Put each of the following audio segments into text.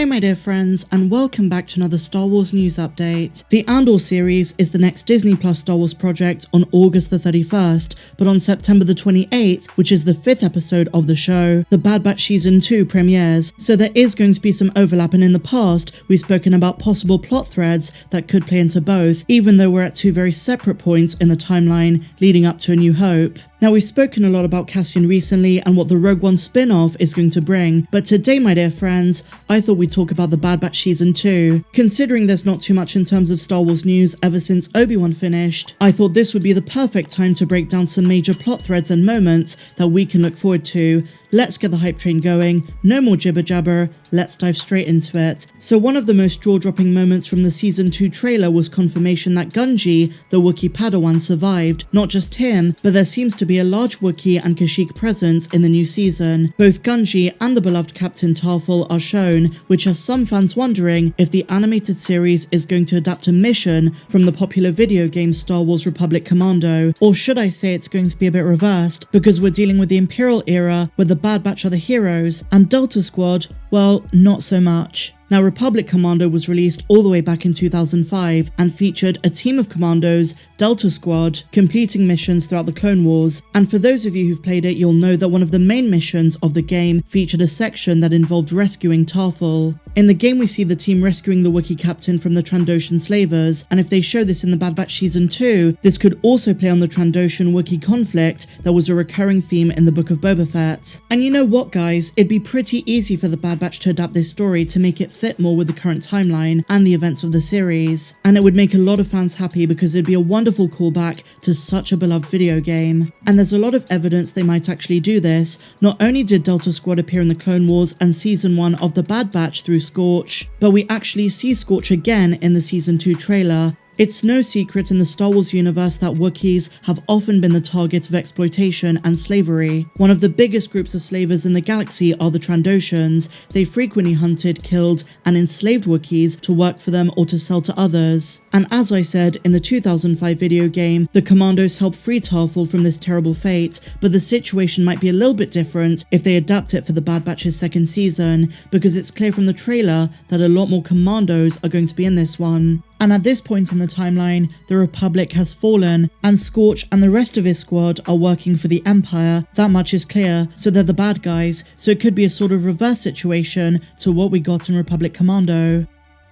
Hello my dear friends, and welcome back to another Star Wars news update. The Andor series is the next Disney Plus Star Wars project on August the 31st, but on September the 28th, which is the 5th episode of the show, the Bad Batch Season 2 premieres, so there is going to be some overlap, and in the past, we've spoken about possible plot threads that could play into both, even though we're at two very separate points in the timeline leading up to A New Hope. Now, we've spoken a lot about Kashyyyk recently and what the Rogue One spin-off is going to bring, but today, my dear friends, I thought we'd talk about the Bad Batch Season 2. Considering there's not too much in terms of Star Wars news ever since Obi-Wan finished, I thought this would be the perfect time to break down some major plot threads and moments that we can look forward to. Let's get the hype train going, no more jibber jabber, let's dive straight into it. So one of the most jaw-dropping moments from the Season 2 trailer was confirmation that Gungi, the Wookiee Padawan, survived. Not just him, but there seems to be a large Wookiee and Kashyyyk presence in the new season. Both Gungi and the beloved Captain Tarful are shown, which has some fans wondering if the animated series is going to adapt a mission from the popular video game Star Wars Republic Commando, or should I say it's going to be a bit reversed, because we're dealing with the Imperial era where the Bad Batch are the heroes, and Delta Squad, well, not so much. Now, Republic Commando was released all the way back in 2005 and featured a team of commandos, Delta Squad, completing missions throughout the Clone Wars. And for those of you who've played it, you'll know that one of the main missions of the game featured a section that involved rescuing Tarful. In the game, we see the team rescuing the Wookiee captain from the Trandoshan slavers, and if they show this in the Bad Batch Season 2, this could also play on the Trandoshan Wookiee conflict that was a recurring theme in the Book of Boba Fett. And you know what, guys? It'd be pretty easy for the Bad Batch to adapt this story to make it fit more with the current timeline and the events of the series, and it would make a lot of fans happy because it'd be a wonderful callback to such a beloved video game. And there's a lot of evidence they might actually do this. Not only did Delta Squad appear in the Clone Wars and Season 1 of the Bad Batch through Scorch, but we actually see Scorch again in the Season 2 trailer. It's no secret in the Star Wars universe that Wookiees have often been the target of exploitation and slavery. One of the biggest groups of slavers in the galaxy are the Trandoshans. They frequently hunted, killed, and enslaved Wookiees to work for them or to sell to others. And as I said, in the 2005 video game, the Commandos help free Tarful from this terrible fate, but the situation might be a little bit different if they adapt it for the Bad Batch's second season, because it's clear from the trailer that a lot more Commandos are going to be in this one. And at this point in the timeline, the Republic has fallen, and Scorch and the rest of his squad are working for the Empire. That much is clear, so they're the bad guys, so it could be a sort of reverse situation to what we got in Republic Commando.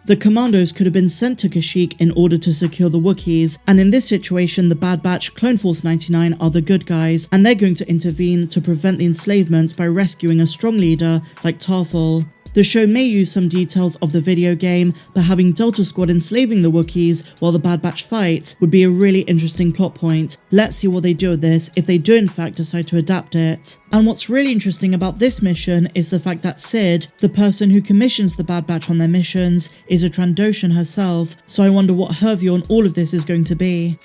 The Commandos could have been sent to Kashyyyk in order to secure the Wookiees, and in this situation the Bad Batch, Clone Force 99 are the good guys, and they're going to intervene to prevent the enslavement by rescuing a strong leader like Tarful. The show may use some details of the video game, but having Delta Squad enslaving the Wookiees while the Bad Batch fights would be a really interesting plot point. Let's see what they do with this if they do in fact decide to adapt it. And what's really interesting about this mission is the fact that Sid, the person who commissions the Bad Batch on their missions, is a Trandoshan herself, so I wonder what her view on all of this is going to be.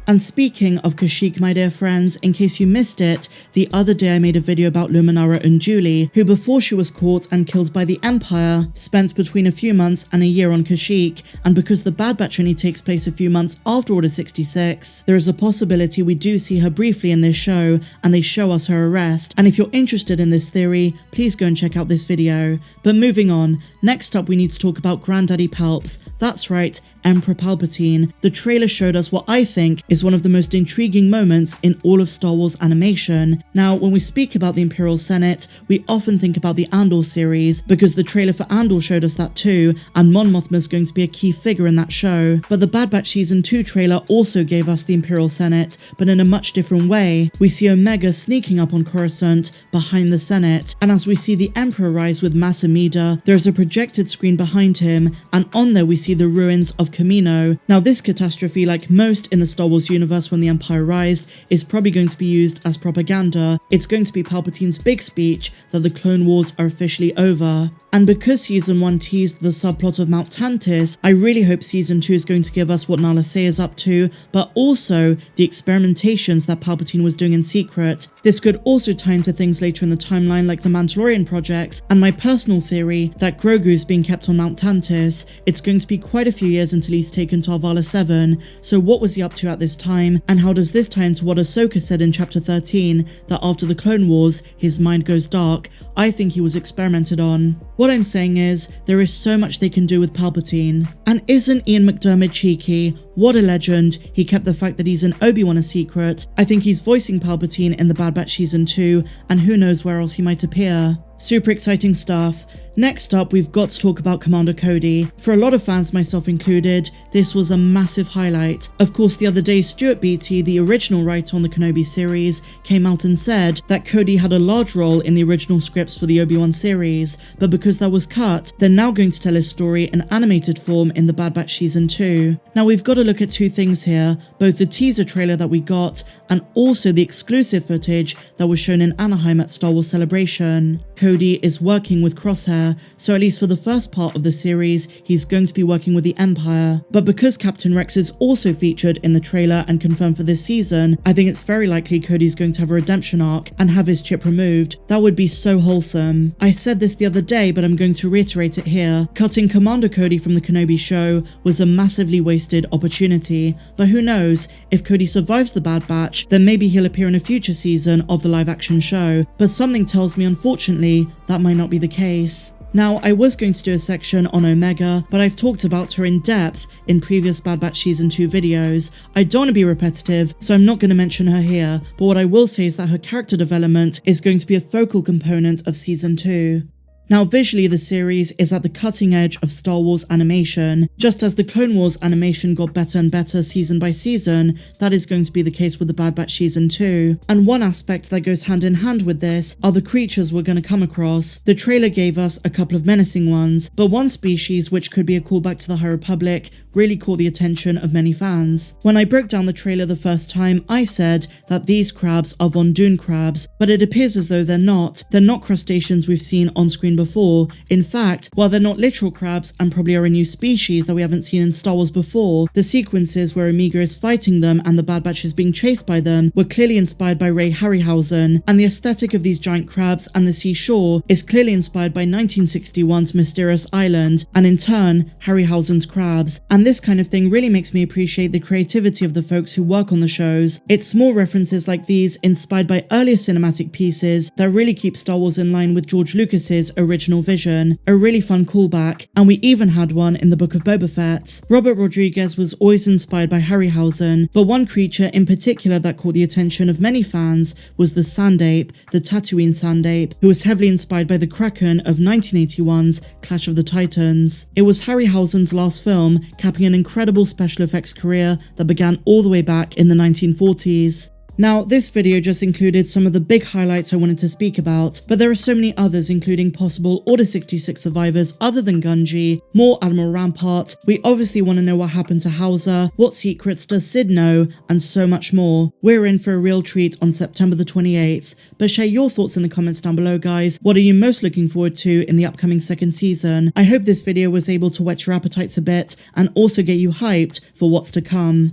And speaking of Kashyyyk, my dear friends, in case you missed it, the other day I made a video about Luminara Unduli, who before she was caught and killed by the Empire, spent between a few months and a year on Kashyyyk, and because the Bad Batch only takes place a few months after Order 66, there is a possibility we do see her briefly in this show, and they show us her arrest, and if you're interested in this theory, please go and check out this video. But moving on, next up we need to talk about Granddaddy Palps. That's right, Emperor Palpatine. The trailer showed us what I think is one of the most intriguing moments in all of Star Wars animation. Now, when we speak about the Imperial Senate, we often think about the Andor series, because the trailer for Andor showed us that too, and Mon Mothma is going to be a key figure in that show. But the Bad Batch Season 2 trailer also gave us the Imperial Senate, but in a much different way. We see Omega sneaking up on Coruscant behind the Senate, and as we see the Emperor rise with Mas Amedda, there is a projected screen behind him, and on there we see the ruins of Kamino. Now, this catastrophe, like most in the Star Wars universe when the Empire rised, is probably going to be used as propaganda. It's going to be Palpatine's big speech that the Clone Wars are officially over. And because Season 1 teased the subplot of Mount Tantiss, I really hope Season 2 is going to give us what Nala Se is up to, but also the experimentations that Palpatine was doing in secret. This could also tie into things later in the timeline like the Mandalorian projects, and my personal theory that Grogu is being kept on Mount Tantiss. It's going to be quite a few years until he's taken to Arvala 7, so what was he up to at this time, and how does this tie into what Ahsoka said in Chapter 13, that after the Clone Wars, his mind goes dark? I think he was experimented on. What I'm saying is, there is so much they can do with Palpatine. And isn't Ian McDiarmid cheeky? What a legend. He kept the fact that he's an Obi-Wan a secret. I think he's voicing Palpatine in The Bad Batch Season 2, and who knows where else he might appear. Super exciting stuff. Next up, we've got to talk about Commander Cody. For a lot of fans, myself included, this was a massive highlight. Of course, the other day, Stuart Beattie, the original writer on the Kenobi series, came out and said that Cody had a large role in the original scripts for the Obi-Wan series, but because that was cut, they're now going to tell his story in animated form in The Bad Batch Season 2. Now, we've got to look at two things here, both the teaser trailer that we got, and also the exclusive footage that was shown in Anaheim at Star Wars Celebration. Cody is working with Crosshair, so at least for the first part of the series, he's going to be working with the Empire. But because Captain Rex is also featured in the trailer and confirmed for this season, I think it's very likely Cody's going to have a redemption arc and have his chip removed. That would be so wholesome. I said this the other day, but I'm going to reiterate it here. Cutting Commander Cody from the Kenobi show was a massively wasted opportunity, but who knows, if Cody survives the Bad Batch, then maybe he'll appear in a future season of the live-action show, but something tells me unfortunately that might not be the case. Now, I was going to do a section on Omega, but I've talked about her in depth in previous Bad Batch Season 2 videos. I don't want to be repetitive, so I'm not going to mention her here, but what I will say is that her character development is going to be a focal component of Season 2. Now, visually, the series is at the cutting edge of Star Wars animation. Just as the Clone Wars animation got better and better season by season, that is going to be the case with the Bad Batch Season 2. And one aspect that goes hand in hand with this are the creatures we're going to come across. The trailer gave us a couple of menacing ones, but one species, which could be a callback to the High Republic, really caught the attention of many fans. When I broke down the trailer the first time, I said that these crabs are Von Dune crabs, but it appears as though they're not. They're not crustaceans we've seen on screen before. In fact, while they're not literal crabs and probably are a new species that we haven't seen in Star Wars before, the sequences where Omega is fighting them and the Bad Batch is being chased by them were clearly inspired by Ray Harryhausen, and the aesthetic of these giant crabs and the seashore is clearly inspired by 1961's Mysterious Island, and in turn, Harryhausen's crabs. And this kind of thing really makes me appreciate the creativity of the folks who work on the shows. It's small references like these, inspired by earlier cinematic pieces, that really keep Star Wars in line with George Lucas's original vision. A really fun callback, and we even had one in the Book of Boba Fett. Robert Rodriguez was always inspired by Harryhausen, but one creature in particular that caught the attention of many fans was the Sand Ape, the Tatooine Sand Ape, who was heavily inspired by the Kraken of 1981's Clash of the Titans. It was Harryhausen's last film, capping an incredible special effects career that began all the way back in the 1940s. Now, this video just included some of the big highlights I wanted to speak about, but there are so many others, including possible Order 66 survivors other than Gungi, more Admiral Rampart, we obviously want to know what happened to Hauser, what secrets does Sid know, and so much more. We're in for a real treat on September the 28th, but share your thoughts in the comments down below, guys. What are you most looking forward to in the upcoming second season? I hope this video was able to whet your appetites a bit and also get you hyped for what's to come.